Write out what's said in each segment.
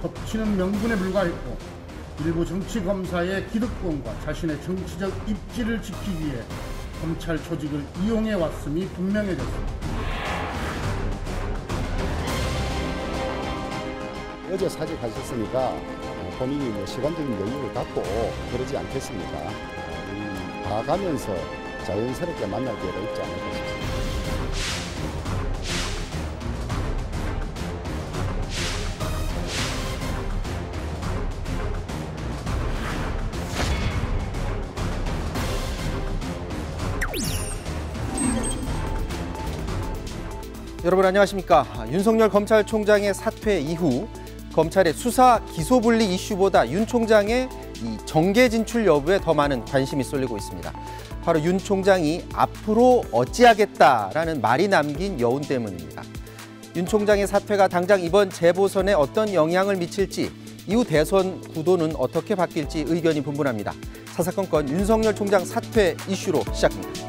덮치는 명분에 불과했고 일부 정치검사의 기득권과 자신의 정치적 입지를 지키기 위해 검찰 조직을 이용해왔음이 분명해졌습니다. 어제 사직하셨으니까 본인이 시간적인 여유를 갖고 그러지 않겠습니까? 봐가면서 자연스럽게 만날 기회가 있지 않을까 싶습니다. 여러분 안녕하십니까. 윤석열 검찰총장의 사퇴 이후 검찰의 수사 기소 분리 이슈보다 윤 총장의 이 정계 진출 여부에 더 많은 관심이 쏠리고 있습니다. 바로 윤 총장이 앞으로 어찌하겠다라는 말이 남긴 여운 때문입니다. 윤 총장의 사퇴가 당장 이번 재보선에 어떤 영향을 미칠지, 이후 대선 구도는 어떻게 바뀔지 의견이 분분합니다. 사사건건 윤석열 총장 사퇴 이슈로 시작합니다.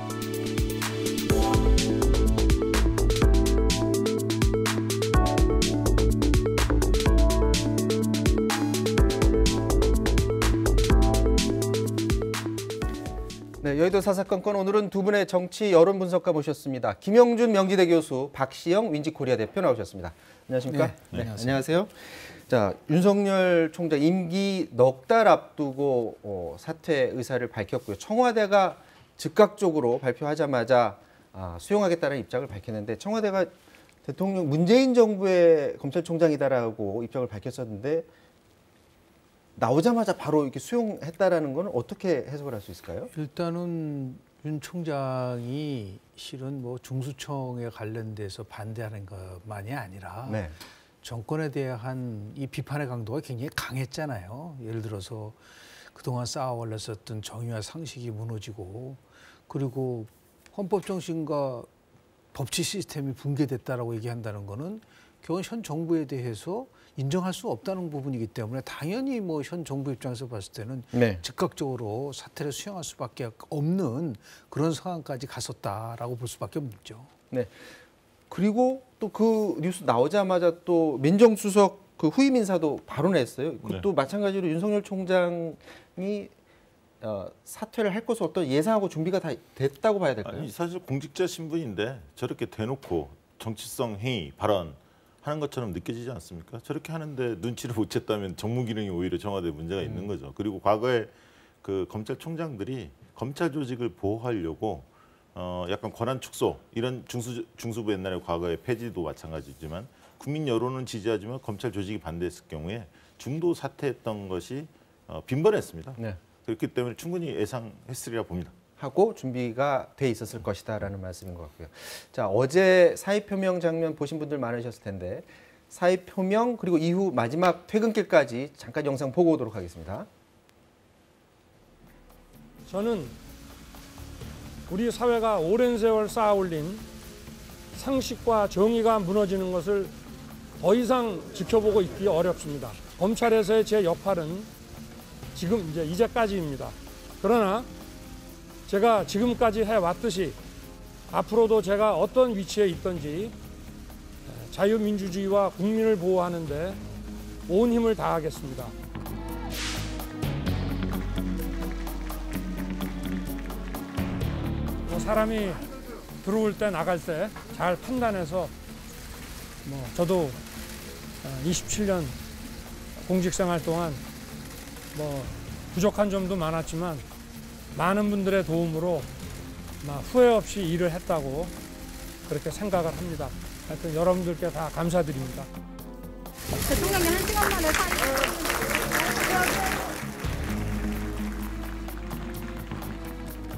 네, 여의도 사사건건 오늘은 두 분의 정치 여론 분석가 모셨습니다. 김영준 명지대 교수, 박시영 윈지코리아 대표 나오셨습니다. 안녕하십니까? 네, 안녕하세요. 자, 윤석열 총장 임기 넉 달 앞두고 사퇴 의사를 밝혔고요. 청와대가 즉각적으로 발표하자마자 수용하겠다는 입장을 밝혔는데, 청와대가 대통령 문재인 정부의 검찰총장이다라고 입장을 밝혔었는데 나오자마자 바로 이렇게 수용했다라는 건 어떻게 해석을 할 수 있을까요? 일단은 윤 총장이 실은 뭐 중수청에 관련돼서 반대하는 것만이 아니라 네. 정권에 대한 이 비판의 강도가 굉장히 강했잖아요. 예를 들어서 그동안 쌓아올렸었던 정의와 상식이 무너지고, 그리고 헌법 정신과 법치 시스템이 붕괴됐다라고 얘기한다는 거는 결국 현 정부에 대해서 인정할 수 없다는 부분이기 때문에 당연히 뭐 현 정부 입장에서 봤을 때는 네. 즉각적으로 사퇴를 수용할 수밖에 없는 그런 상황까지 갔었다라고 볼 수밖에 없죠. 네. 그리고 또 그 뉴스 나오자마자 또 민정수석 그 후임 인사도 바로 냈어요. 그것도 네. 마찬가지로 윤석열 총장이 사퇴를 할 것을 어떤 예상하고 준비가 다 됐다고 봐야 될까요? 아니, 사실 공직자 신분인데 저렇게 대놓고 정치성 행위, 발언 하는 것처럼 느껴지지 않습니까? 저렇게 하는데 눈치를 못 챘다면 정무 기능이 오히려 청와대에 문제가 있는 거죠. 그리고 과거에 그 검찰총장들이 검찰 조직을 보호하려고 약간 권한 축소 이런 중수부 옛날에 과거에 폐지도 마찬가지지만 국민 여론은 지지하지만 검찰 조직이 반대했을 경우에 중도 사퇴했던 것이 빈번했습니다. 네. 그렇기 때문에 충분히 예상했으리라 봅니다. 하고 준비가 돼 있었을 것이다라는 말씀인 것 같고요. 자, 어제 사의표명 장면 보신 분들 많으셨을 텐데 사의표명 그리고 이후 마지막 퇴근길까지 잠깐 영상 보고 오도록 하겠습니다. 저는 우리 사회가 오랜 세월 쌓아올린 상식과 정의가 무너지는 것을 더 이상 지켜보고 있기 어렵습니다. 검찰에서의 제 역할은 지금 이제까지입니다. 그러나 제가 지금까지 해왔듯이 앞으로도 제가 어떤 위치에 있든지 자유민주주의와 국민을 보호하는 데 온 힘을 다하겠습니다. 사람이 들어올 때 나갈 때 잘 판단해서 저도 27년 공직생활 동안 부족한 점도 많았지만 많은 분들의 도움으로 후회 없이 일을 했다고 그렇게 생각을 합니다. 하여튼 여러분들께 다 감사드립니다. 대통령님 1시간 만에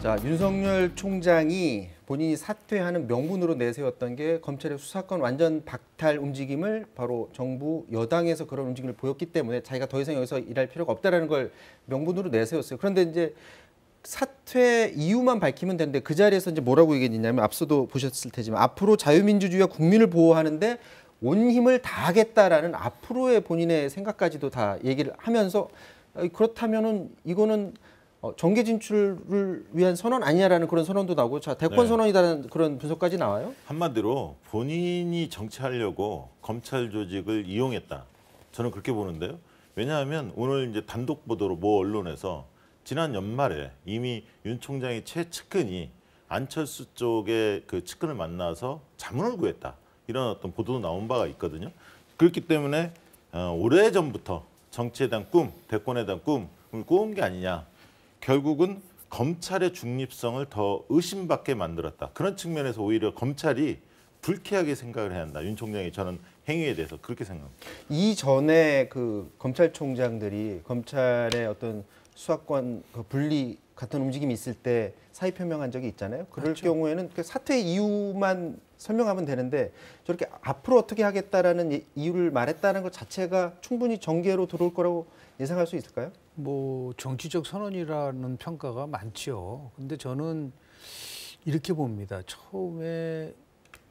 자, 윤석열 총장이 본인이 사퇴하는 명분으로 내세웠던 게 검찰의 수사권 완전 박탈 움직임을 바로 정부 여당에서 그런 움직임을 보였기 때문에 자기가 더 이상 여기서 일할 필요가 없다라는 걸 명분으로 내세웠어요. 그런데 이제 사퇴 이유만 밝히면 되는데 그 자리에서 이제 뭐라고 얘기했냐면 앞서도 보셨을 테지만 앞으로 자유민주주의와 국민을 보호하는데 온 힘을 다하겠다라는 앞으로의 본인의 생각까지도 다 얘기를 하면서 그렇다면은 이거는 정계 진출을 위한 선언 아니냐라는 그런 선언도 나오고 자 대권 네. 선언이라는 그런 분석까지 나와요. 한마디로 본인이 정치하려고 검찰 조직을 이용했다. 저는 그렇게 보는데요. 왜냐하면 오늘 이제 단독 보도로 모 언론에서 지난 연말에 이미 윤 총장의 최측근이 안철수 쪽의 그 측근을 만나서 자문을 구했다. 이런 어떤 보도도 나온 바가 있거든요. 그렇기 때문에 오래전부터 정치에 대한 꿈, 대권에 대한 꿈을 꾸은 게 아니냐. 결국은 검찰의 중립성을 더 의심받게 만들었다. 그런 측면에서 오히려 검찰이 불쾌하게 생각을 해야 한다. 윤 총장의 저는 행위에 대해서 그렇게 생각합니다. 이전에 그 검찰총장들이 검찰의 어떤 수사권 분리 같은 움직임이 있을 때 사의 표명한 적이 있잖아요. 그럴 그렇죠. 경우에는 그 사퇴 이유만 설명하면 되는데 저렇게 앞으로 어떻게 하겠다라는 이유를 말했다는 것 자체가 충분히 정계로 들어올 거라고 예상할 수 있을까요? 뭐 정치적 선언이라는 평가가 많죠. 근데 저는 이렇게 봅니다.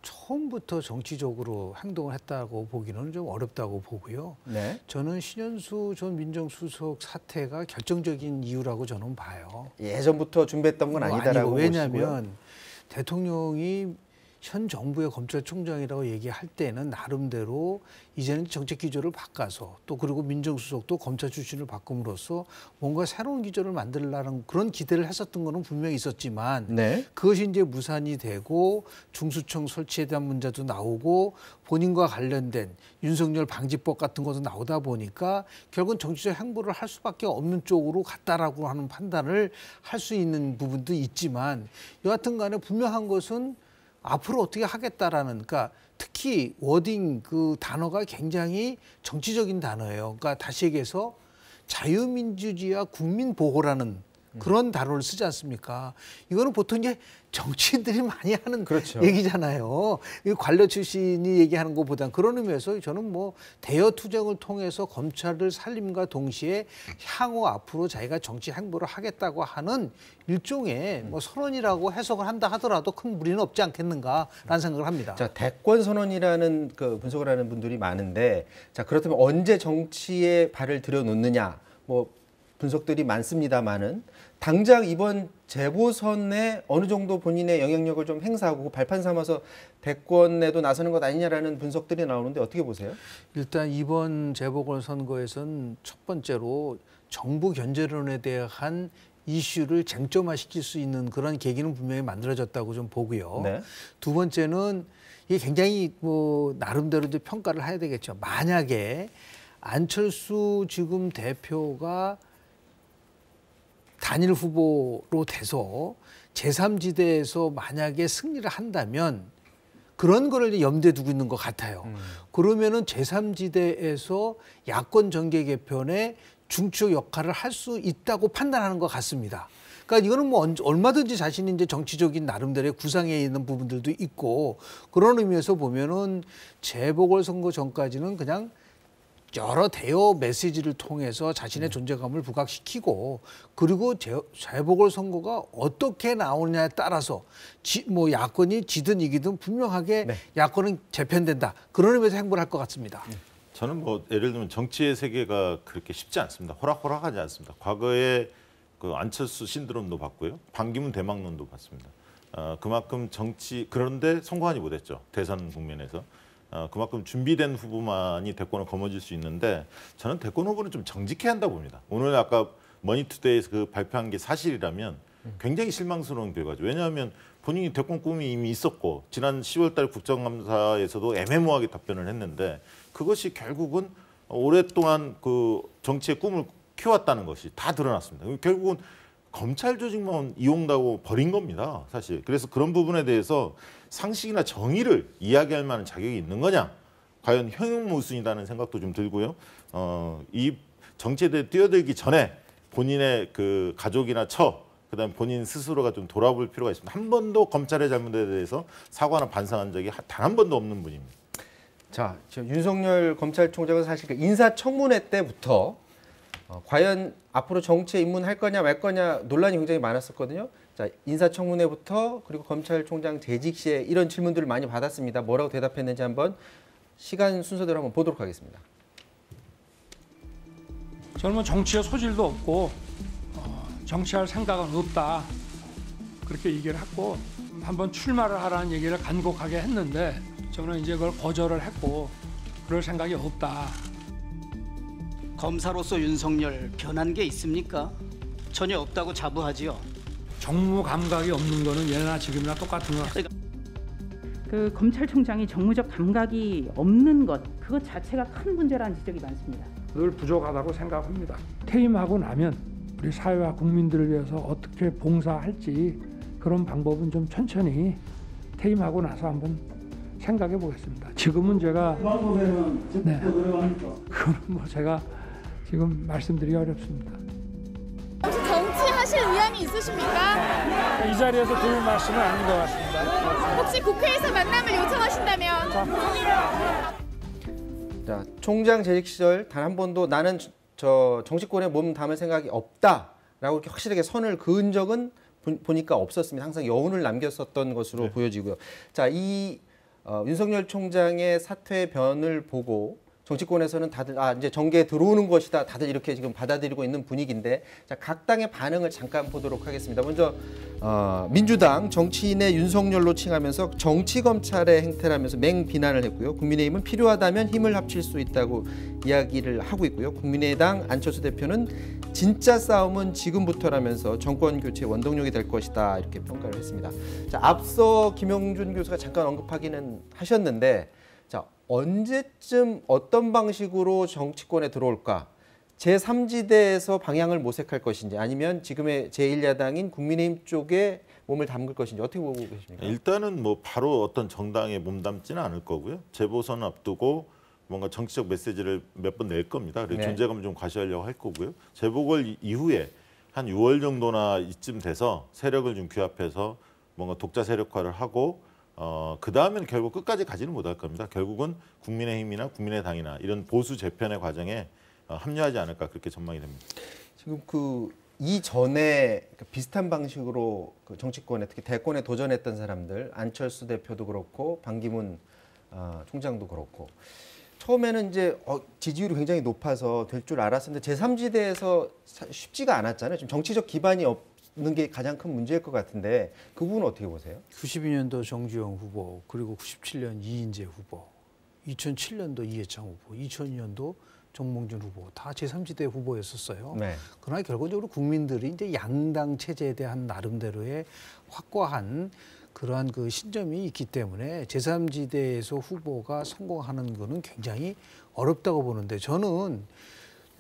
처음부터 정치적으로 행동을 했다고 보기는 좀 어렵다고 보고요. 네. 저는 신현수 전 민정수석 사퇴가 결정적인 이유라고 저는 봐요. 예전부터 준비했던 건 아니다라고 보시고요. 왜냐하면 대통령이 현 정부의 검찰총장이라고 얘기할 때는 나름대로 이제는 정책 기조를 바꿔서 또 그리고 민정수석도 검찰 출신을 바꿈으로써 뭔가 새로운 기조를 만들려는 그런 기대를 했었던 거는 분명히 있었지만 네. 그것이 이제 무산이 되고 중수청 설치에 대한 문제도 나오고 본인과 관련된 윤석열 방지법 같은 것도 나오다 보니까 결국은 정치적 행보를 할 수밖에 없는 쪽으로 갔다라고 하는 판단을 할 수 있는 부분도 있지만 여하튼 간에 분명한 것은 앞으로 어떻게 하겠다라는, 그러니까 특히 워딩 그 단어가 굉장히 정치적인 단어예요. 그러니까 다시 얘기해서 자유민주주의와 국민보호라는 그런 단어를 쓰지 않습니까? 이거는 보통 이제 정치인들이 많이 하는 그렇죠. 얘기잖아요. 이 관료 출신이 얘기하는 것보다는 그런 의미에서 저는 뭐 대여 투쟁을 통해서 검찰을 살림과 동시에 향후 앞으로 자기가 정치 행보를 하겠다고 하는 일종의 뭐 선언이라고 해석을 한다 하더라도 큰 무리는 없지 않겠는가라는 생각을 합니다. 자, 대권 선언이라는 그 분석을 하는 분들이 많은데 자, 그렇다면 언제 정치에 발을 들여놓느냐 뭐 분석들이 많습니다만은 당장 이번 재보선에 어느 정도 본인의 영향력을 좀 행사하고 발판 삼아서 대권에도 나서는 것 아니냐라는 분석들이 나오는데 어떻게 보세요? 일단 이번 재보궐선거에서는 첫 번째로 정부 견제론에 대한 이슈를 쟁점화시킬 수 있는 그런 계기는 분명히 만들어졌다고 좀 보고요. 네. 두 번째는 이게 굉장히 뭐 나름대로 이제 평가를 해야 되겠죠. 만약에 안철수 지금 대표가 단일 후보로 돼서 제3지대에서 만약에 승리를 한다면 그런 거를 염두에 두고 있는 것 같아요. 그러면은 제3지대에서 야권 정계 개편에 중추 역할을 할 수 있다고 판단하는 것 같습니다. 그러니까 이거는 뭐 얼마든지 자신이 이제 정치적인 나름대로의 구상에 있는 부분들도 있고 그런 의미에서 보면은 재보궐선거 전까지는 그냥 여러 대여 메시지를 통해서 자신의 존재감을 부각시키고 그리고 재보궐선거가 어떻게 나오느냐에 따라서 뭐 야권이 지든 이기든 분명하게 네. 야권은 재편된다. 그런 의미에서 행보를 할 것 같습니다. 저는 뭐 예를 들면 정치의 세계가 그렇게 쉽지 않습니다. 호락호락하지 않습니다. 과거에 그 안철수 신드롬도 봤고요. 반기문 대망론도 봤습니다. 그만큼 그런데 성공하지 못했죠. 대선 국면에서. 그만큼 준비된 후보만이 대권을 거머쥘 수 있는데 저는 대권 후보는 좀 정직해야 한다고 봅니다. 오늘 아까 머니투데이에서 그 발표한 게 사실이라면 굉장히 실망스러운 결과죠. 왜냐하면 본인이 대권 꿈이 이미 있었고 지난 10월달 국정감사에서도 애매모호하게 답변을 했는데 그것이 결국은 오랫동안 그 정치의 꿈을 키워왔다는 것이 다 드러났습니다. 결국은 검찰 조직만 이용다고 버린 겁니다, 사실. 그래서 그런 부분에 대해서 상식이나 정의를 이야기할 만한 자격이 있는 거냐? 과연 형용무순이라는 생각도 좀 들고요. 이 정치에 대해 뛰어들기 전에 본인의 그 가족이나 그다음에 본인 스스로가 좀 돌아볼 필요가 있습니다. 한 번도 검찰의 잘못에 대해서 사과나 반성한 적이 단 한 번도 없는 분입니다. 자, 윤석열 검찰총장은 사실 그 인사청문회 때부터 과연 앞으로 정치에 입문할 거냐 말 거냐 논란이 굉장히 많았었거든요. 자, 인사청문회부터 그리고 검찰총장 재직 시에 이런 질문들을 많이 받았습니다. 뭐라고 대답했는지 한번 시간 순서대로 한번 보도록 하겠습니다. 저는 뭐 정치에 소질도 없고 정치할 생각은 없다. 그렇게 얘기를 했고 한번 출마를 하라는 얘기를 간곡하게 했는데 저는 이제 그걸 거절을 했고 그럴 생각이 없다. 검사로서 윤석열 변한 게 있습니까? 전혀 없다고 자부하지요. 정무 감각이 없는 거는 예나 지금이나 똑같은 것 같습니다. 그 검찰총장이 정무적 감각이 없는 것 그것 자체가 큰 문제라는 지적이 많습니다. 늘 부족하다고 생각합니다. 퇴임하고 나면 우리 사회와 국민들을 위해서 어떻게 봉사할지 그런 방법은 좀 천천히 퇴임하고 나서 한번 생각해 보겠습니다. 지금은 제가 네, 그건 뭐 제가 지금 말씀드리기 어렵습니다. 혹시 정치하실 의향이 있으십니까? 이 자리에서 드릴 말씀은 아닌 것 같습니다. 혹시 국회에서 만남을 요청하신다면? 자, 총장 재직 시절 단 한 번도 나는 저 정치권에 몸 담을 생각이 없다라고 이렇게 확실하게 선을 그은 적은 보니까 없었습니다. 항상 여운을 남겼었던 것으로 네. 보여지고요. 자, 이 윤석열 총장의 사퇴 변을 보고 정치권에서는 다들 이제 정계에 들어오는 것이다. 다들 이렇게 지금 받아들이고 있는 분위기인데 자, 각 당의 반응을 잠깐 보도록 하겠습니다. 먼저 민주당 정치인의 윤석열로 칭하면서 정치검찰의 행태라면서 맹비난을 했고요. 국민의힘은 필요하다면 힘을 합칠 수 있다고 이야기를 하고 있고요. 국민의당 안철수 대표는 진짜 싸움은 지금부터라면서 정권 교체 원동력이 될 것이다 이렇게 평가를 했습니다. 자, 앞서 김영준 교수가 잠깐 언급하기는 하셨는데 자, 언제쯤 어떤 방식으로 정치권에 들어올까? 제3지대에서 방향을 모색할 것인지 아니면 지금의 제1야당인 국민의힘 쪽에 몸을 담글 것인지 어떻게 보고 계십니까? 일단은 뭐 바로 어떤 정당에 몸담지는 않을 거고요. 재보선 앞두고 뭔가 정치적 메시지를 몇 번 낼 겁니다. 그리고 네. 존재감을 좀 과시하려고 할 거고요. 재보궐 이후에 한 6월 정도나 이쯤 돼서 세력을 좀 규합해서 뭔가 독자 세력화를 하고 그 다음에는 결국 끝까지 가지는 못할 겁니다. 결국은 국민의힘이나 국민의당이나 이런 보수 재편의 과정에 합류하지 않을까 그렇게 전망이 됩니다. 지금 그 이전에 비슷한 방식으로 그 정치권에 특히 대권에 도전했던 사람들 안철수 대표도 그렇고 반기문 총장도 그렇고 처음에는 이제 지지율이 굉장히 높아서 될 줄 알았었는데 제3지대에서 쉽지가 않았잖아요. 지금 정치적 기반이 없는 게 가장 큰 문제일 것 같은데 그 부분은 어떻게 보세요? 92년도 정주영 후보, 그리고 97년 이인재 후보, 2007년도 이해창 후보, 2002년도 정몽준 후보 다 제3지대 후보였었어요. 네. 그러나 결과적으로 국민들이 이제 양당 체제에 대한 나름대로의 확고한 그러한 그 신점이 있기 때문에 제3지대에서 후보가 성공하는 거는 굉장히 어렵다고 보는데 저는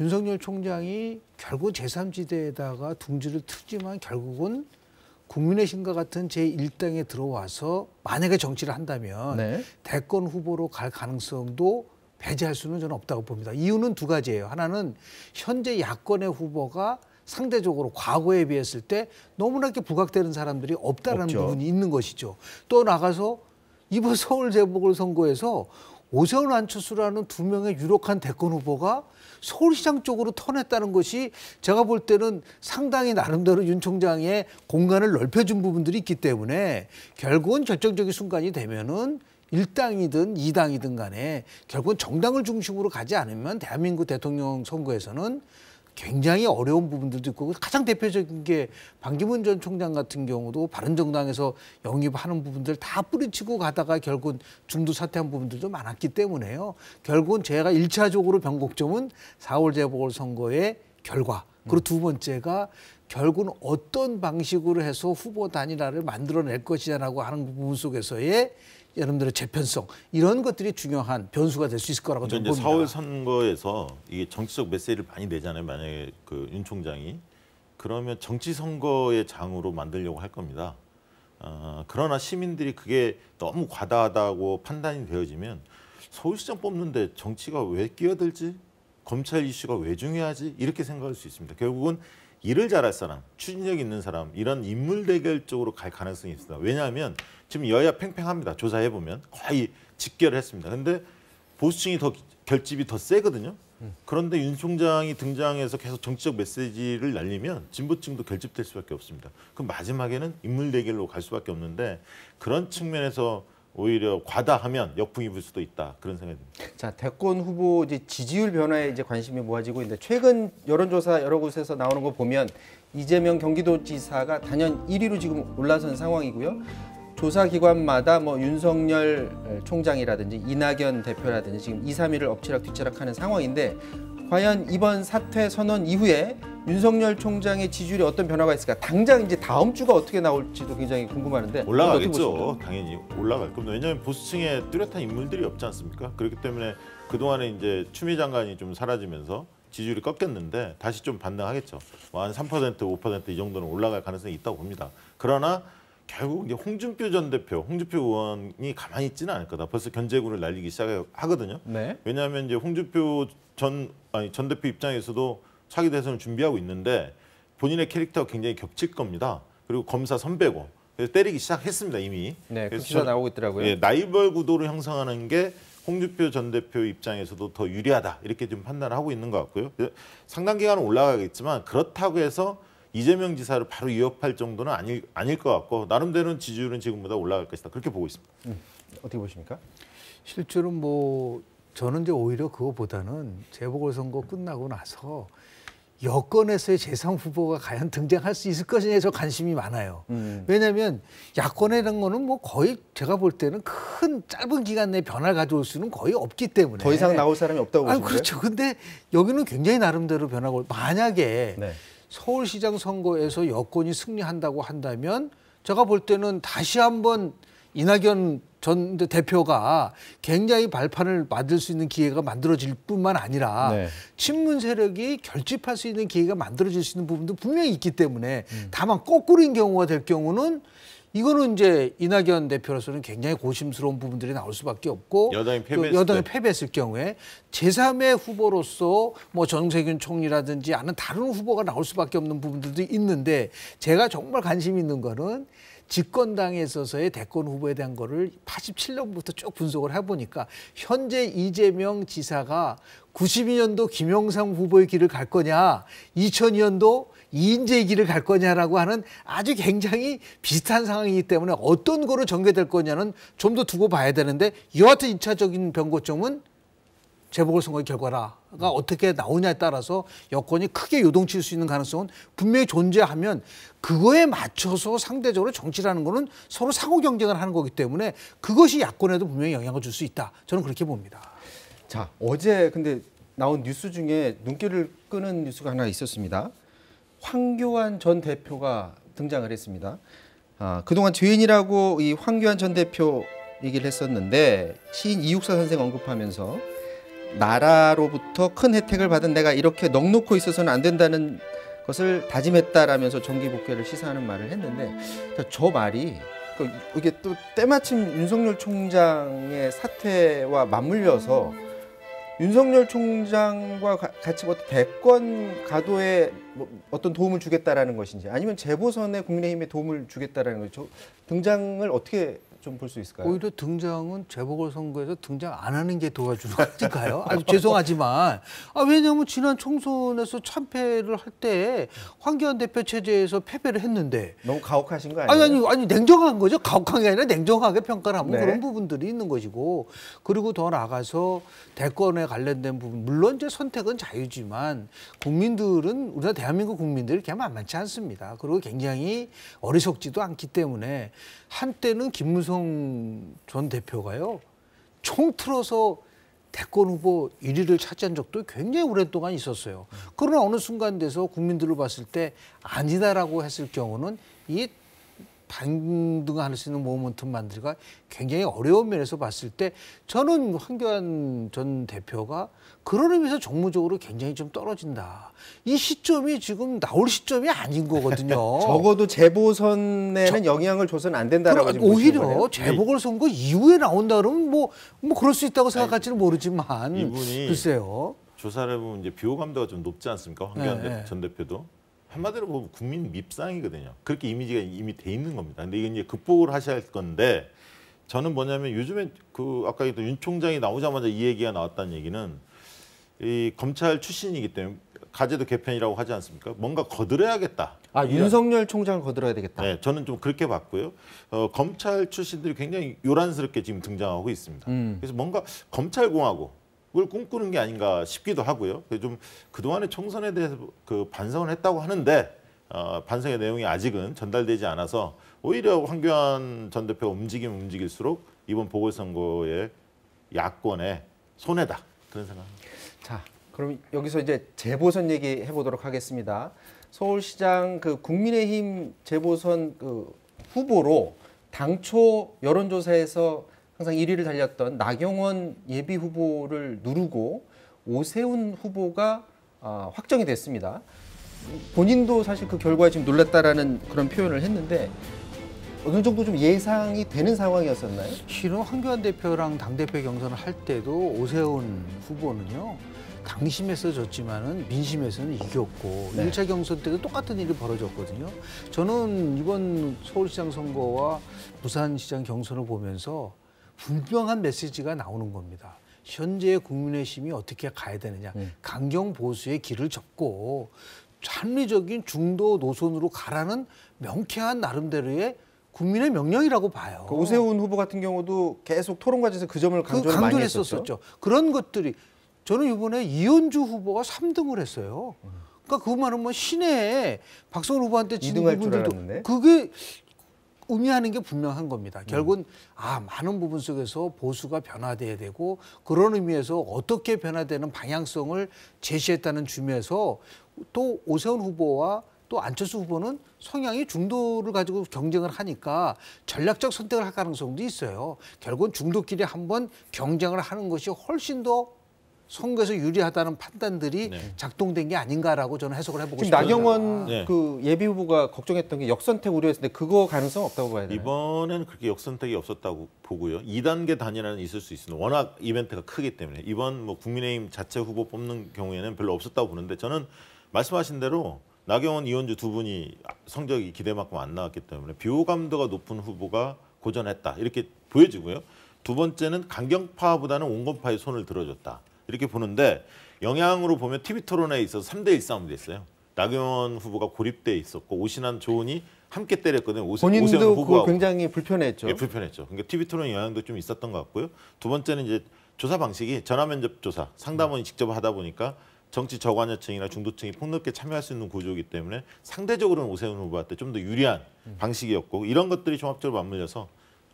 윤석열 총장이 결국 제3지대에다가 둥지를 틀지만 결국은 국민의힘과 같은 제1당에 들어와서 만약에 정치를 한다면 네. 대권 후보로 갈 가능성도 배제할 수는 저는 없다고 봅니다. 이유는 두 가지예요. 하나는 현재 야권의 후보가 상대적으로 과거에 비했을 때 너무나 이렇게 부각되는 사람들이 없다라는 없죠. 부분이 있는 것이죠. 또 나가서 이번 서울 재보궐선거에서 오세훈 안철수라는 두 명의 유력한 대권 후보가 서울시장 쪽으로 턴했다는 것이 제가 볼 때는 상당히 나름대로 윤 총장의 공간을 넓혀준 부분들이 있기 때문에 결국은 결정적인 순간이 되면은 1당이든 2당이든 간에 결국은 정당을 중심으로 가지 않으면 대한민국 대통령 선거에서는 굉장히 어려운 부분들도 있고 가장 대표적인 게 반기문 전 총장 같은 경우도 바른정당에서 영입하는 부분들 다 뿌리치고 가다가 결국은 중도 사퇴한 부분들도 많았기 때문에요. 결국은 제가 1차적으로 변곡점은 4월 재보궐선거의 결과 그리고 두 번째가 결국은 어떤 방식으로 해서 후보 단일화를 만들어낼 것이냐라고 하는 부분 속에서의 여러분들의 재편성 이런 것들이 중요한 변수가 될 수 있을 거라고 저는 이제 봅니다. 4월 선거에서 이게 정치적 메시지를 많이 내잖아요. 만약에 그 윤 총장이 그러면 정치 선거의 장으로 만들려고 할 겁니다. 그러나 시민들이 그게 너무 과다하다고 판단이 되어지면 서울시장 뽑는데 정치가 왜 끼어들지? 검찰 이슈가 왜 중요하지? 이렇게 생각할 수 있습니다. 결국은 일을 잘할 사람, 추진력 있는 사람 이런 인물 대결 쪽으로 갈 가능성이 있습니다. 왜냐하면 지금 여야 팽팽합니다. 조사해 보면 거의 직결을 했습니다. 근데 보수층이 더 결집이 더 세거든요. 그런데 윤 총장이 등장해서 계속 정치적 메시지를 날리면 진보층도 결집될 수밖에 없습니다. 그럼 마지막에는 인물 대결로 갈 수밖에 없는데 그런 측면에서 오히려 과다하면 역풍이 불 수도 있다 그런 생각이 듭니다. 자, 대권 후보 이제 지지율 변화에 이제 관심이 모아지고 있는데 최근 여론조사 여러 곳에서 나오는 거 보면 이재명 경기도지사가 단연 1위로 지금 올라선 상황이고요. 조사 기관마다 뭐 윤석열 총장이라든지 이낙연 대표라든지 지금 2, 3위를 엎치락 뒤치락하는 상황인데 과연 이번 사퇴 선언 이후에 윤석열 총장의 지지율에 어떤 변화가 있을까? 당장 이제 다음 주가 어떻게 나올지도 굉장히 궁금한데 올라가겠죠. 당연히 올라갈 겁니다. 왜냐하면 보수층에 뚜렷한 인물들이 없지 않습니까? 그렇기 때문에 그동안에 이제 추미애 장관이 좀 사라지면서 지지율이 꺾였는데 다시 좀 반등하겠죠. 뭐 한 3%, 5% 이 정도는 올라갈 가능성이 있다고 봅니다. 그러나 결국 이제 홍준표 전 대표, 홍준표 의원이 가만히 있지는 않을 거다. 벌써 견제구를 날리기 시작하거든요. 네. 왜냐하면 이제 홍준표 전 대표 입장에서도 차기 대선을 준비하고 있는데 본인의 캐릭터가 굉장히 겹칠 겁니다. 그리고 검사 선배고 그래서 때리기 시작했습니다 이미. 네, 그 기사 나오고 있더라고요. 예, 라이벌 구도를 형성하는 게 홍준표 전 대표 입장에서도 더 유리하다 이렇게 좀 판단을 하고 있는 것 같고요. 상당 기간은 올라가겠지만 그렇다고 해서 이재명 지사를 바로 위협할 정도는 아닐 것 같고 나름대로는 지지율은 지금보다 올라갈 것이다 그렇게 보고 있습니다. 어떻게 보십니까? 실제로 뭐 저는 이제 오히려 그거보다는 재보궐선거 끝나고 나서 여권에서의 제3 후보가 과연 등장할 수 있을 것이냐에 저 관심이 많아요. 왜냐하면 야권이라는 거는 뭐 거의 제가 볼 때는 큰 짧은 기간 내에 변화를 가져올 수는 거의 없기 때문에 더 이상 나올 사람이 없다고 보시는 거예요? 그렇죠. 근데 여기는 굉장히 나름대로 변화가 만약에 네. 서울시장 선거에서 여권이 승리한다고 한다면 제가 볼 때는 다시 한번 이낙연 전 대표가 굉장히 발판을 만들 수 있는 기회가 만들어질 뿐만 아니라 네. 친문 세력이 결집할 수 있는 기회가 만들어질 수 있는 부분도 분명히 있기 때문에 다만 거꾸로인 경우가 될 경우는 이거는 이제 이낙연 대표로서는 굉장히 고심스러운 부분들이 나올 수밖에 없고 여당이 패배했을 경우에 제3의 후보로서 뭐 정세균 총리라든지 아는 다른 후보가 나올 수밖에 없는 부분들도 있는데 제가 정말 관심 있는 거는 집권당에 있어서의 대권 후보에 대한 거를 87년부터 쭉 분석을 해보니까 현재 이재명 지사가 92년도 김영삼 후보의 길을 갈 거냐 2002년도 이인재의 길을 갈 거냐라고 하는 아주 굉장히 비슷한 상황이기 때문에 어떤 거로 전개될 거냐는 좀 더 두고 봐야 되는데 여하튼 1차적인 변고점은 재보궐선거의 결과가 어떻게 나오냐에 따라서 여권이 크게 요동칠 수 있는 가능성은 분명히 존재하면 그거에 맞춰서 상대적으로 정치라는 거는 서로 상호 경쟁을 하는 거기 때문에 그것이 야권에도 분명히 영향을 줄 수 있다. 저는 그렇게 봅니다. 자, 어제 근데 나온 뉴스 중에 눈길을 끄는 뉴스가 하나 있었습니다. 황교안 전 대표가 등장을 했습니다. 그동안 죄인이라고 이 황교안 전 대표 얘기를 했었는데 시인 이육사 선생 언급하면서 나라로부터 큰 혜택을 받은 내가 이렇게 넋놓고 있어서는 안 된다는 것을 다짐했다라면서 정기 복귀를 시사하는 말을 했는데 저 말이 이게 또 때마침 윤석열 총장의 사퇴와 맞물려서 윤석열 총장과 같이 대권 가도에 어떤 도움을 주겠다라는 것인지 아니면 재보선에 국민의힘에 도움을 주겠다라는 거죠. 등장을 어떻게 좀 볼 수 있을까요? 오히려 등장은 재보궐선거에서 등장 안 하는 게 도와주는 거니까요. 아주 죄송하지만 왜냐하면 지난 총선에서 참패를 할 때 황교안 대표 체제에서 패배를 했는데 너무 가혹하신 거 아니에요? 아니 냉정한 거죠. 가혹한 게 아니라 냉정하게 평가를 하면 네. 그런 부분들이 있는 것이고 그리고 더 나아가서 대권에 관련된 부분 물론 이제 선택은 자유지만 국민들은 우리나라 대한민국 국민들이 그냥 만만치 않습니다. 그리고 굉장히 어리석지도 않기 때문에 한때는 김무성 전 대표가요 총틀어서 대권 후보 1위를 차지한 적도 굉장히 오랫동안 있었어요. 그러나 어느 순간 돼서 국민들을 봤을 때 아니다라고 했을 경우는 이 반등할 수 있는 모멘텀 만들기가 굉장히 어려운 면에서 봤을 때 저는 황교안 전 대표가 그런 의미에서 정무적으로 굉장히 좀 떨어진다. 이 시점이 지금 나올 시점이 아닌 거거든요. 적어도 재보선에는 영향을 줘서는 안 된다라고 지금 보시는 거네요. 오히려 재보궐선거 이후에 나온다 그러면 뭐 그럴 수 있다고 생각할지는 모르지만 이분이 글쎄요. 조사를 해보면 이제 비호감도가 좀 높지 않습니까? 황교안 전 대표도. 한마디로 보면 국민 밉상이거든요. 그렇게 이미지가 이미 돼 있는 겁니다. 근데 이건 이제 극복을 하셔야 할 건데 저는 뭐냐면 요즘에 아까 윤 총장이 나오자마자 이 얘기가 나왔다는 얘기는 이 검찰 출신이기 때문에 가제도 개편이라고 하지 않습니까? 뭔가 거들어야겠다. 아, 윤석열 총장을 거들어야 되겠다. 네, 저는 좀 그렇게 봤고요. 검찰 출신들이 굉장히 요란스럽게 지금 등장하고 있습니다. 그래서 뭔가 검찰공화국을 꿈꾸는 게 아닌가 싶기도 하고요. 좀 그동안의 총선에 대해서 그 반성을 했다고 하는데 반성의 내용이 아직은 전달되지 않아서 오히려 황교안 전 대표가 움직이면 움직일수록 이번 보궐선거의 야권의 손해다. 그런 생각입니다. 자, 그럼 여기서 이제 재보선 얘기해 보도록 하겠습니다. 서울시장 그 국민의힘 재보선 그 후보로 당초 여론조사에서 항상 1위를 달렸던 나경원 예비 후보를 누르고 오세훈 후보가 확정이 됐습니다. 본인도 사실 그 결과에 지금 놀랐다라는 그런 표현을 했는데 어느 정도 좀 예상이 되는 상황이었었나요? 실은 황교안 대표랑 당대표 경선을 할 때도 오세훈 후보는요. 당심에서 졌지만은 민심에서는 이겼고 네. 1차 경선 때도 똑같은 일이 벌어졌거든요. 저는 이번 서울시장 선거와 부산시장 경선을 보면서 분명한 메시지가 나오는 겁니다. 현재 국민의 힘이 어떻게 가야 되느냐. 강경 보수의 길을 접고 합리적인 중도 노선으로 가라는 명쾌한 나름대로의 국민의 명령이라고 봐요. 그 오세훈 후보 같은 경우도 계속 토론 과정에서 그 점을 강조를 많이 했었죠. 그런 것들이 저는 이번에 이현주 후보가 3등을 했어요. 그러니까 그 말은 뭐 시내에 박성훈 후보한테 지는 2등할 줄 부분들도 알았는데. 그게 의미하는 게 분명한 겁니다. 결국은 많은 부분 속에서 보수가 변화돼야 되고 그런 의미에서 어떻게 변화되는 방향성을 제시했다는 점에서 또 오세훈 후보와 또 안철수 후보는 성향이 중도를 가지고 경쟁을 하니까 전략적 선택을 할 가능성도 있어요. 결국은 중도끼리 한번 경쟁을 하는 것이 훨씬 더 선거에서 유리하다는 판단들이 작동된 게 아닌가라고 저는 해석을 해보고 지금 싶습니다. 나경원 그 예비 후보가 걱정했던 게 역선택 우려했는데 그거 가능성 없다고 봐야 되나요? 이번에는 그렇게 역선택이 없었다고 보고요. 2단계 단일화는 있을 수 있습니다. 워낙 이벤트가 크기 때문에 이번 뭐 국민의힘 자체 후보 뽑는 경우에는 별로 없었다고 보는데 저는 말씀하신 대로 나경원, 이현주 두 분이 성적이 기대만큼 안 나왔기 때문에 비호감도가 높은 후보가 고전했다 이렇게 보여지고요. 두 번째는 강경파보다는 온건파의 손을 들어줬다 이렇게 보는데 영향으로 보면 TV토론회에 있어서 3대1 싸움이 됐어요. 나경원 후보가 고립돼 있었고 오신환, 조은이 함께 때렸거든요. 본인도 그거 굉장히 불편했죠. 예, 불편했죠. 그러니까 TV토론 영향도 좀 있었던 것 같고요. 두 번째는 이제 조사 방식이 전화면접 조사, 상담원이 직접 하다 보니까 정치 저관여층이나 중도층이 폭넓게 참여할 수 있는 구조이기 때문에 상대적으로는 오세훈 후보한테 좀 더 유리한 방식이었고 이런 것들이 종합적으로 맞물려서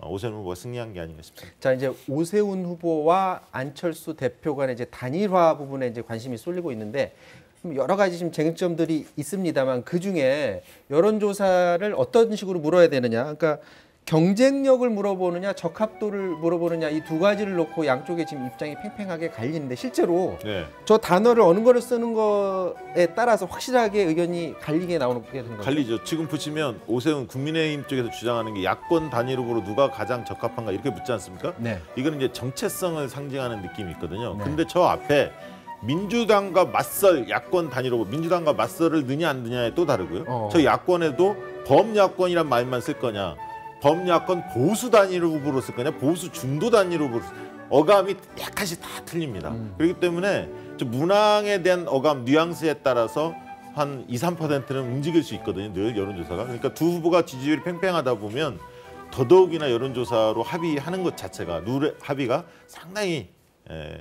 오세훈 후보가 승리한 게 아닌가 싶습니다. 자, 이제 오세훈 후보와 안철수 대표 간의 이제 단일화 부분에 이제 관심이 쏠리고 있는데 여러 가지 지금 쟁점들이 있습니다만 그 중에 여론조사를 어떤 식으로 물어야 되느냐, 그러니까 경쟁력을 물어보느냐, 적합도를 물어보느냐 이 두 가지를 놓고 양쪽의 지금 입장이 팽팽하게 갈리는데 실제로 저 단어를 어느 거를 쓰는 거에 따라서 확실하게 의견이 갈리게 나오는 게 된 거죠. 갈리죠. 지금 보시면 오세훈 국민의힘 쪽에서 주장하는 게 야권 단일 후보로 누가 가장 적합한가 이렇게 묻지 않습니까? 네. 이거는 이제 정체성을 상징하는 느낌이 있거든요. 근데 저 앞에 민주당과 맞설 야권 단일 후보, 민주당과 맞설을 넣냐 안 넣냐에 또 다르고요. 저 야권에도 범야권이란 말만 쓸 거냐, 범야권 보수 단일 후보로 쓸 거냐, 보수 중도 단일 후보로 어감이 약간씩 다 틀립니다. 그렇기 때문에 좀 문항에 대한 어감 뉘앙스에 따라서 한 2, 3%는 움직일 수 있거든요. 늘 여론조사가. 그러니까 두 후보가 지지율이 팽팽하다 보면 더더욱이나 여론조사로 합의하는 것 자체가 룰의 합의가 상당히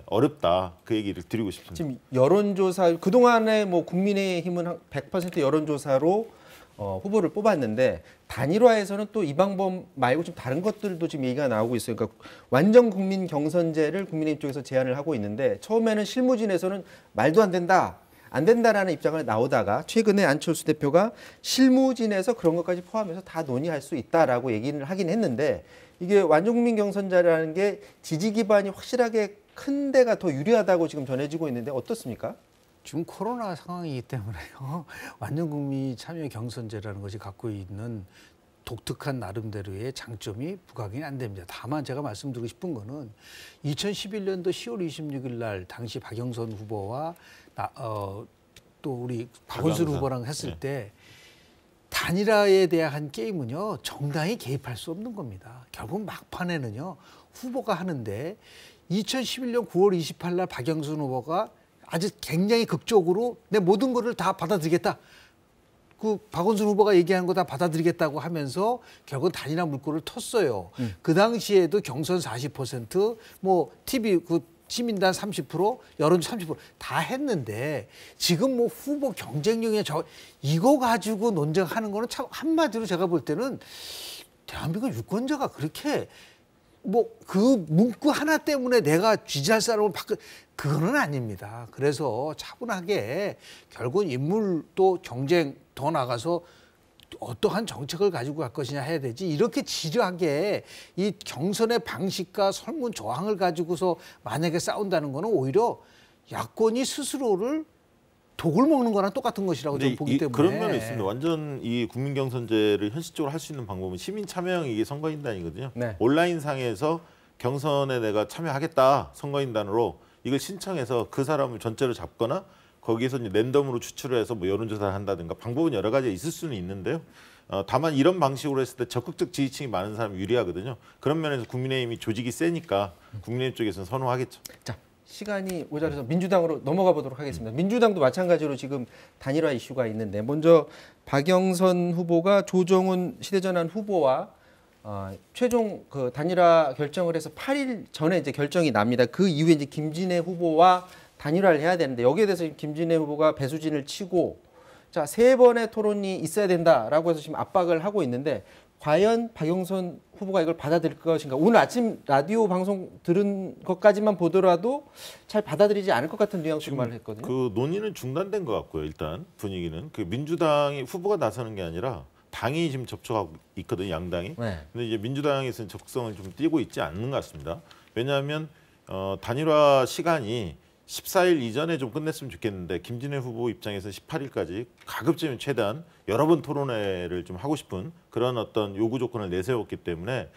어렵다. 그 얘기를 드리고 싶습니다. 지금 여론조사 그동안에 뭐 국민의힘은 100% 여론조사로 후보를 뽑았는데 단일화에서는 또 이 방법 말고 좀 다른 것들도 지금 얘기가 나오고 있어요. 그러니까 완전 국민 경선제를 국민의힘 쪽에서 제안을 하고 있는데 처음에는 실무진에서는 말도 안 된다라는 입장을 나오다가 최근에 안철수 대표가 실무진에서 그런 것까지 포함해서 다 논의할 수 있다라고 얘기를 하긴 했는데 이게 완전 국민 경선제라는 게 지지 기반이 확실하게 큰 데가 더 유리하다고 지금 전해지고 있는데 어떻습니까? 지금 코로나 상황이기 때문에요. 완전 국민 참여 경선제라는 것이 갖고 있는 독특한 나름대로의 장점이 부각이 안 됩니다. 다만 제가 말씀드리고 싶은 거는 2011년도 10월 26일 날 당시 박영선 후보와 또 우리 박원순 후보랑 했을 때 단일화에 대한 게임은요. 정당이 개입할 수 없는 겁니다. 결국 막판에는요. 후보가 하는데 2011년 9월 28일 날 박영선 후보가 아주 굉장히 극적으로 내 모든 거를 다 받아들이겠다. 그 박원순 후보가 얘기하는 거 다 받아들이겠다고 하면서 결국 단일화 물꼬를 텄어요. 그 당시에도 경선 40%, 뭐 TV 그 시민단 30%, 여론 30%다 했는데 지금 뭐 후보 경쟁력이 이거 가지고 논쟁하는 거는 참 한마디로 제가 볼 때는 대한민국 유권자가 그렇게 뭐 그 문구 하나 때문에 내가 지지할 사람을 그거는 아닙니다. 그래서 차분하게 결국은 인물도 경쟁 더 나가서 어떠한 정책을 가지고 갈 것이냐 해야 되지 이렇게 지루하게 이 경선의 방식과 설문 조항을 가지고서 만약에 싸운다는 거는 오히려 야권이 스스로를 독을 먹는 거랑 똑같은 것이라고 저는 보기 때문에 그런 면이 있습니다. 완전 이 국민 경선제를 현실적으로 할 수 있는 방법은 시민 참여형 이게 선거인단이거든요. 네. 온라인 상에서 경선에 내가 참여하겠다 선거인단으로 이걸 신청해서 그 사람을 전체로 잡거나 거기에서 이제 랜덤으로 추출을 해서 뭐 여론조사를 한다든가 방법은 여러 가지 있을 수는 있는데요. 다만 이런 방식으로 했을 때 적극적 지지층이 많은 사람이 유리하거든요. 그런 면에서 국민의힘이 조직이 세니까 국민의힘 쪽에서는 선호하겠죠. 자, 시간이 모자라서 민주당으로 넘어가 보도록 하겠습니다. 민주당도 마찬가지로 지금 단일화 이슈가 있는데 먼저 박영선 후보가 조정훈 시대전환 후보와 최종 그 단일화 결정을 해서 8일 전에 이제 결정이 납니다. 그 이후에 이제 김진애 후보와 단일화를 해야 되는데 여기에 대해서 김진애 후보가 배수진을 치고 자, 3번의 토론이 있어야 된다라고 해서 지금 압박을 하고 있는데 과연 박영선 후보가 이걸 받아들일 것인가? 오늘 아침 라디오 방송 들은 것까지만 보더라도 잘 받아들이지 않을 것 같은 뉘앙스로 말을 했거든요. 그 논의는 중단된 것 같고요. 일단 분위기는 그 민주당이 후보가 나서는 게 아니라 당이 지금 접촉하고 있거든요. 양당이. 네. 근데 이제 민주당에서는 적극성을 좀 띄고 있지 않는 것 같습니다. 왜냐하면 단일화 시간이 14일 이전에 좀 끝냈으면 좋겠는데 김진애 후보 입장에서 18일까지 가급적이면 최대한 여러 번 토론회를 좀 하고 싶은 그런 어떤 요구 조건을 내세웠기 때문에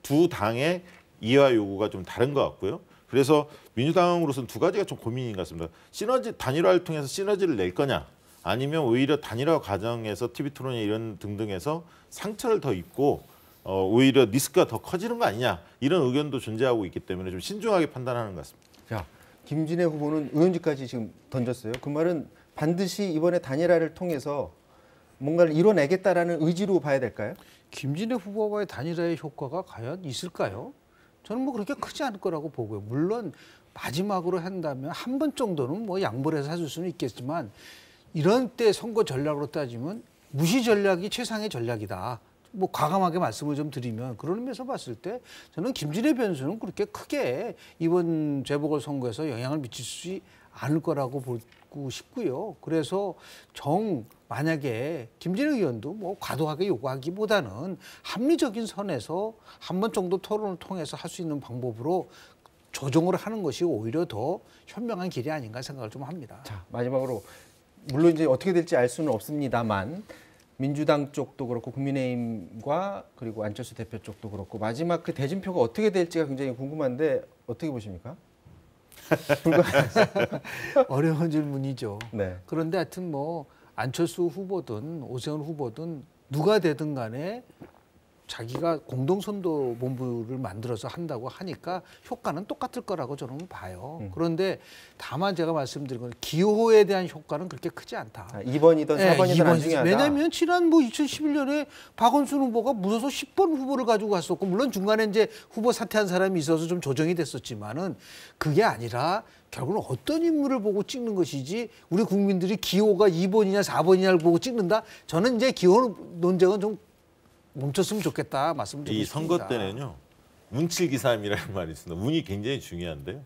두 당의 이해와 요구가 좀 다른 것 같고요. 그래서 민주당으로서는 두 가지가 좀 고민인 것 같습니다. 시너지 단일화를 통해서 시너지를 낼 거냐 아니면 오히려 단일화 과정에서 TV 토론회 이런 등등에서 상처를 더 입고 오히려 리스크가 더 커지는 거 아니냐 이런 의견도 존재하고 있기 때문에 좀 신중하게 판단하는 것 같습니다. 자, 김진애 후보는 의원직까지 지금 던졌어요. 그 말은 반드시 이번에 단일화를 통해서 뭔가를 이뤄내겠다라는 의지로 봐야 될까요? 김진애 후보와의 단일화의 효과가 과연 있을까요? 저는 뭐 그렇게 크지 않을 거라고 보고요. 물론 마지막으로 한다면 한 번 정도는 뭐 양보를 해서 해줄 수는 있겠지만 이런 때 선거 전략으로 따지면 무시 전략이 최상의 전략이다. 뭐 과감하게 말씀을 좀 드리면 그런 의미에서 봤을 때 저는 김진애 변수는 그렇게 크게 이번 재보궐선거에서 영향을 미치지 않을 거라고 보고 싶고요. 그래서 만약에 김진애 의원도 뭐 과도하게 요구하기보다는 합리적인 선에서 한 번 정도 토론을 통해서 할 수 있는 방법으로 조정을 하는 것이 오히려 더 현명한 길이 아닌가 생각을 좀 합니다. 자, 마지막으로 물론 이제 어떻게 될지 알 수는 없습니다만 민주당 쪽도 그렇고 국민의힘과 그리고 안철수 대표 쪽도 그렇고 마지막 그 대진표가 어떻게 될지가 굉장히 궁금한데 어떻게 보십니까? 어려운 질문이죠. 네. 그런데 하여튼 뭐 안철수 후보든 오세훈 후보든 누가 되든 간에 자기가 공동선도본부를 만들어서 한다고 하니까 효과는 똑같을 거라고 저는 봐요. 그런데 다만 제가 말씀드린 건 기호에 대한 효과는 그렇게 크지 않다. 2번이든 4번이든 안 중요하다. 왜냐하면 지난 뭐 2011년에 박원순 후보가 무서워서 10번 후보를 가지고 갔었고 물론 중간에 이제 후보 사퇴한 사람이 있어서 좀 조정이 됐었지만은 그게 아니라 결국은 어떤 인물을 보고 찍는 것이지 우리 국민들이 기호가 2번이냐 4번이냐를 보고 찍는다. 저는 이제 기호 논쟁은 좀 멈췄으면 좋겠다 말씀드리고 이 싶습니다. 선거 때는요. 운칠기삼이라는 말이 있습니다. 운이 굉장히 중요한데요.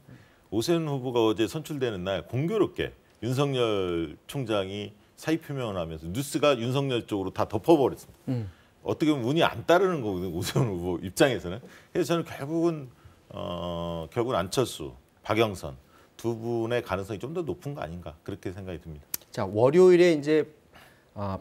오세훈 후보가 어제 선출되는 날 공교롭게 윤석열 총장이 사의 표명을 하면서 뉴스가 윤석열 쪽으로 다 덮어버렸습니다. 어떻게 보면 운이 안 따르는 거거든요. 오세훈 후보 입장에서는. 그래서 저는 결국은 안철수, 박영선 두 분의 가능성이 좀 더 높은 거 아닌가 그렇게 생각이 듭니다. 자, 월요일에 이제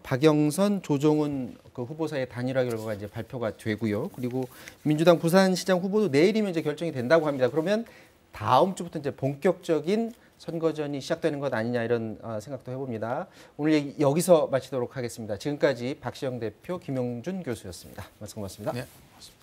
박영선, 조정훈 그 후보 사이의 단일화 결과가 이제 발표가 되고요. 그리고 민주당 부산시장 후보도 내일이면 이제 결정이 된다고 합니다. 그러면 다음 주부터 이제 본격적인 선거전이 시작되는 것 아니냐 이런 생각도 해봅니다. 오늘 여기서 마치도록 하겠습니다. 지금까지 박시영 대표, 김용준 교수였습니다. 말씀 고맙습니다. 네, 고맙습니다.